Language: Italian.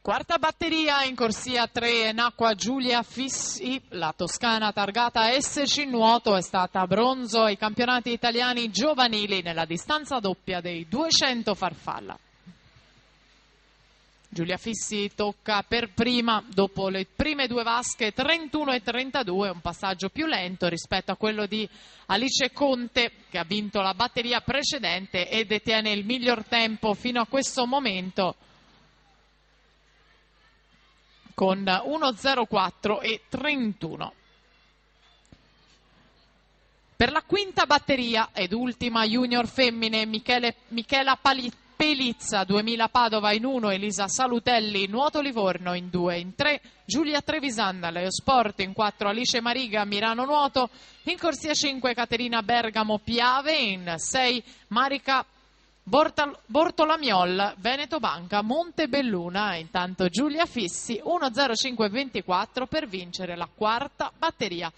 Quarta batteria in corsia 3 in acqua Giulia Fissi, la toscana targata SC Nuoto è stata bronzo ai campionati italiani giovanili nella distanza doppia dei 200 farfalla. Giulia Fissi tocca per prima dopo le prime due vasche 31 e 32, un passaggio più lento rispetto a quello di Alice Conte che ha vinto la batteria precedente e detiene il miglior tempo fino a questo momento con 1.04 e 31. Per la quinta batteria ed ultima junior femmine Michela Pelizza 2000 Padova in 1, Elisa Salutelli Nuoto Livorno in 2, in 3 Giulia Trevisan Leo Sport, in 4 Alice Mariga Milano Nuoto, in corsia 5 Caterina Bergamo Piave, in 6 Marica Bortolamiol Veneto Banca Montebelluna. Intanto Giulia Fissi 1.05.24 per vincere la quarta batteria.